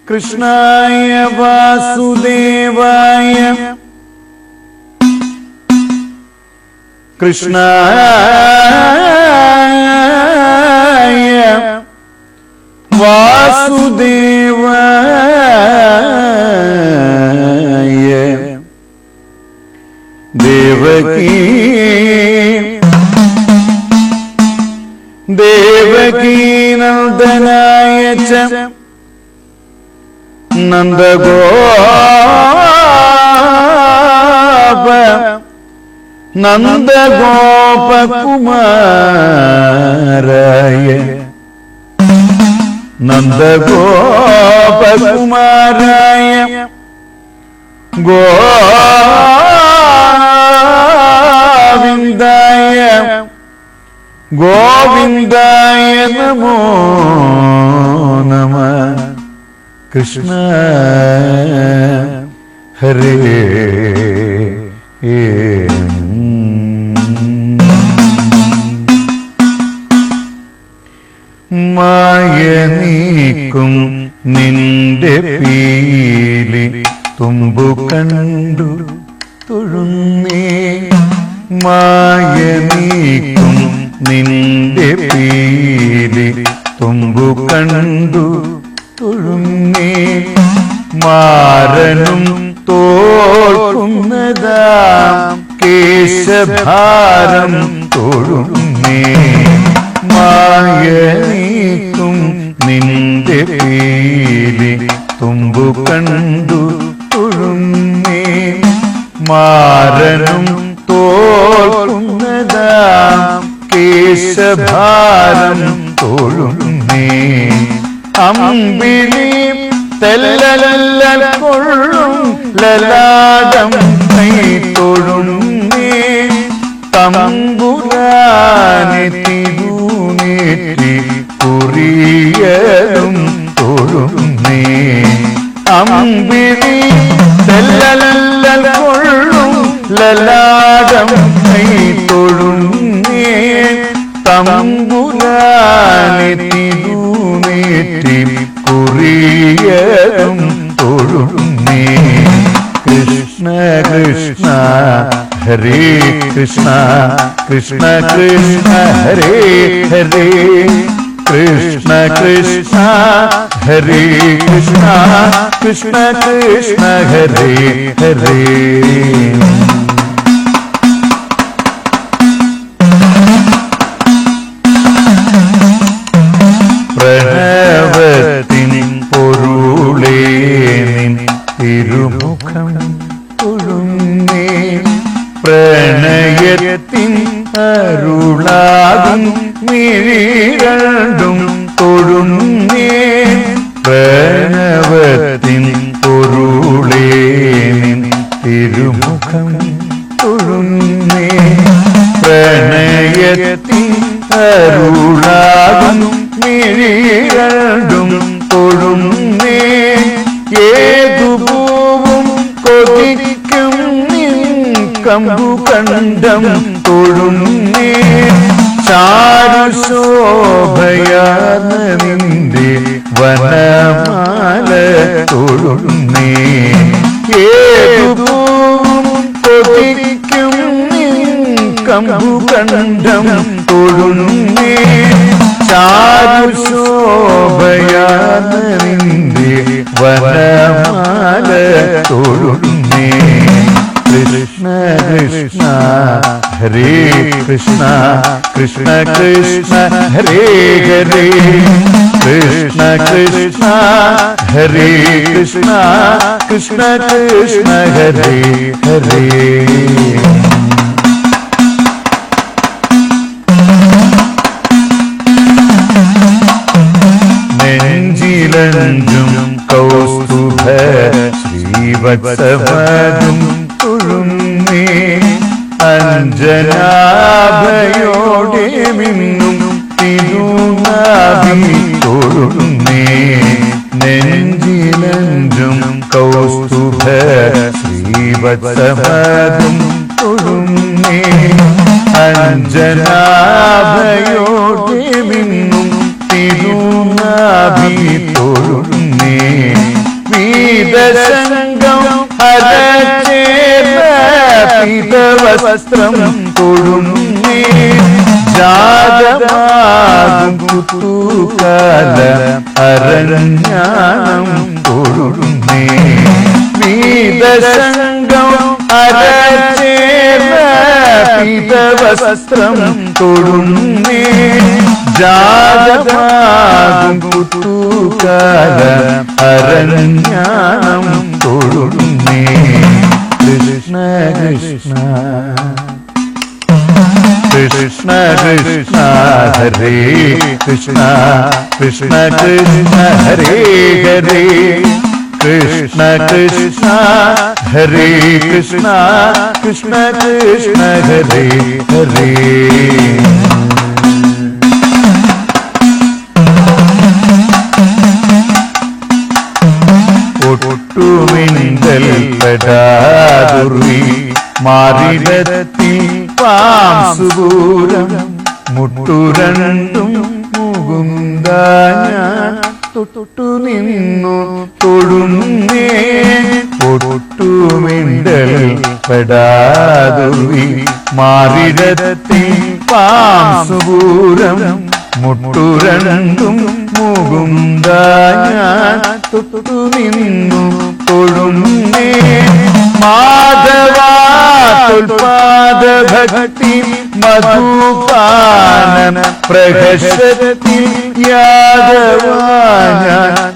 കൃഷ്ണായ വാസുദേവായ കൃഷ്ണായ വാസുദേവായ ദേവകീ നന്ദനായ ച നന്ദഗോപകുമാരായ ഗോവിന്ദായ നമോ നമഃ. കൃഷ്ണ ഹരേ മായ നീക്കും നിന്റെ പീലി തുമ്പു കണ്ടു തൊഴുന്നേ. മായ നീക്കും നിന്റെ പീലി തുമ്പു കണ്ടു തൊഴുന്നേ. മാരനും തോൽക്കുന്നതാം കേശഭാരം തൊഴുന്നേ. മായ നീക്കും നിന്റെ പീലി തുമ്പു കണ്ടു തൊഴുന്നേ. മാരനും തോൽക്കുന്നതാം കേശഭാരം തൊഴുന്നേ. അമ്പിളി തെല്ലൽ കൊള്ളും ലലാടം കൈ തൊഴുന്നേ. തമ്പുരാനെ തിരുനേറ്റി കുറിയലും തൊഴുന്നേ. അമ്പിളി തെല്ലൽ കൊള്ളും ലലാടം കൈ തൊഴുന്നേ. തമ്പുരാനെ തിരുനേറ്റി കുറിയലും തൊഴുന്നേ. കൃഷ്ണ കൃഷ്ണ ഹരേ കൃഷ്ണ കൃഷ്ണ കൃഷ്ണ ഹരേ ഹരേ. കൃഷ്ണ കൃഷ്ണ ഹരേ കൃഷ്ണ കൃഷ്ണ കൃഷ്ണ ഹരേ ഹരേ. പ്രണവത്തിൻ പൊരുളേ നിൻ തിരുമുഖം തൊഴുന്നേ. പ്രണയത്തിൻ അരുളാകും മിഴിരണ്ടും തൊഴുന്നേ. പ്രണവത്തിൻ പൊരുളേ നിൻ തിരുമുഖം തൊഴുന്നേ. പ്രണയത്തിൻ അരുളാകും മിഴിരണ്ടും തൊഴുന്നേ. ഏതു പൂവും കൊതിക്കും നിൻ കമ്പുകണ്ഠം തൊഴുന്നേ. ചാരുശോഭയാർന്ന നിന്റെ വനമാല തൊഴുന്നേ. ഏതു പൂവും കൊതിക്കും നിൻ കമ്പുകണ്ഠം തൊഴുന്നേ. ചാരുശോഭയാർന്ന നിന്റെ വനമാല തൊഴുന്നേ. കൃഷ്ണ കൃഷ്ണ ഹരേ കൃഷ്ണ കൃഷ്ണ കൃഷ്ണ ഹരേ ഹരേ. കൃഷ്ണ കൃഷ്ണ ഹരേ കൃഷ്ണ കൃഷ്ണ കൃഷ്ണ ഹരേ ഹരേ. നെഞ്ചിലഞ്ചും കൗസ്തുഭ ശ്രീവത്സവതും തൊഴുന്നേ. അഞ്ജനാഭയോടെ മിന്നും തിരുനാഭി തൊഴുന്നേ. നെഞ്ചിലഞ്ചും കൗസ്തുഭ ശ്രീവത്സവതും തൊഴുന്നേ. അഞ്ജനാഭയ വസ്ത്രം തൊഴുന്നേ ജാതമാകും കുത്തൂകാല അരഞ്ഞാണം തൊഴുന്നേ വീതശങ്കം അരചേർന്ന പീതവസ്ത്രം തൊഴുന്നേ ജാതമാകും കുത്തൂകാല അരഞ്ഞാണം തൊഴുന്നേ കൃഷ്ണ കൃഷ്ണ കൃഷ്ണ കൃഷ്ണ ഹരേ കൃഷ്ണ കൃഷ്ണ കൃഷ്ണ ഹരേ ഹരേ കൃഷ്ണ കൃഷ്ണ ഹരേ കൃഷ്ണ കൃഷ്ണ കൃഷ്ണ ഹരേ ഹരേ ഒട്ടുമിണ്ടൽ പെടാതുറി മാറിടത്തിൽ പാംസുപൂരം മുട്ടുരണ്ടും മുകുന്ദ ഞാൻ തൊട്ടു നിന്നു തൊഴുന്നേ ഒട്ടുമിണ്ടൽ പെടാതുറി മാറിടത്തിൽ പാംസുപൂരം മുട്ടുരണ്ടും മുകുന്ദ ഞാൻ തൊട്ടു നിന്നു തൊഴുന്നേ മാധവാതുൽപാദ ഭക്തി മധുപാന പ്രഹസത്തി യാദവാന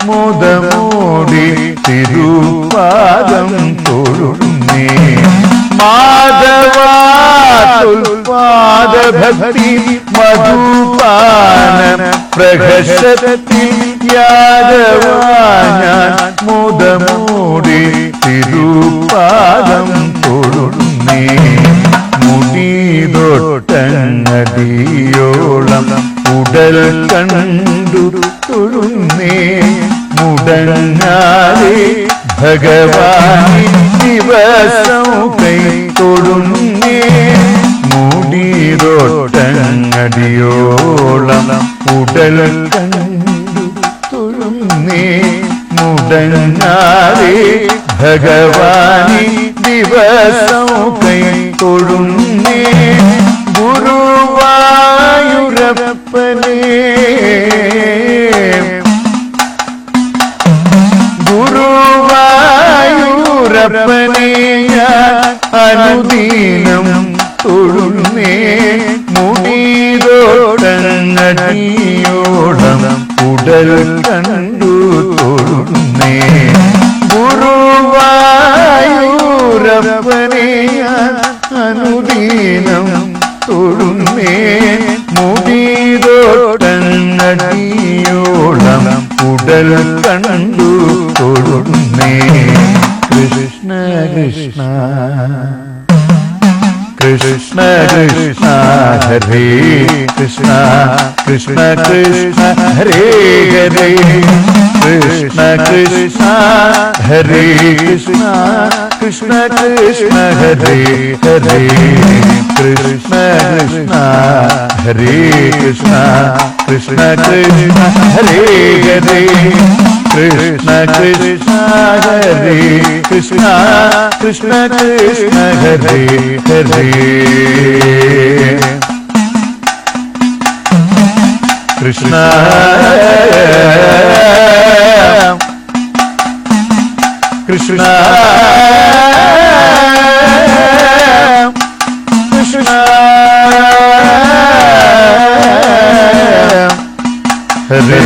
മുദമോടി തിരുപാദം തൊഴുന്നേ മാധവാതുൽപാദ ഭക്തി മധുപാന പ്രഹസത്തി യാദവാന മുദമോടി തിരുപാദം തൊഴുന്നേ മുടിതൊട്ടങ്ങടിയോളം ഉടൽ കണ്ടു തൊഴുന്നേ മുടങ്ങാതെ ഭഗവാൻ ദിവസം കൈ തൊഴുന്നേ മുടിതൊട്ടങ്ങടിയോളം ഉടൽ കണ്ടു തൊഴുന്നേ മുടങ്ങാതെ ഭഗവാനി ദിവസം കൈ തൊഴുന്നേ ഗുരുവായൂരപ്പനേ ഗുരുവായൂരപ്പനേ ഞാൻ അനുദീനം തൊഴുന്നേ മുടിതോടങ്ങടിയോളം ഉടൽ കണ്ടു തൊഴുന്നേ ഗുരുവായൂരപ്പനേ ഞാൻ അനുദീനം തൊഴുന്നേ മുടിതോടങ്ങടിയോളം ഉടൽ കണ്ടു തൊഴുന്നേ കൃഷ്ണ കൃഷ്ണ കൃഷ്ണ കൃഷ്ണ ഹരേ കൃഷ്ണ കൃഷ്ണ കൃഷ്ണ ഹരേ ഹരേ കൃഷ്ണ കൃഷ്ണ ഹരേ കൃഷ്ണ കൃഷ്ണ കൃഷ്ണ ഹരേ ഹരേ കൃഷ്ണ കൃഷ്ണ ഹരേ കൃഷ്ണ കൃഷ്ണ കൃഷ്ണ ഹരേ ഹരേ കൃഷ്ണ കൃഷ്ണ ഹരേ കൃഷ്ണ കൃഷ്ണ കൃഷ്ണ ഹരേ ഹരേ കൃഷ്ണ കൃഷ്ണ കൃഷ്ണ ഹരേ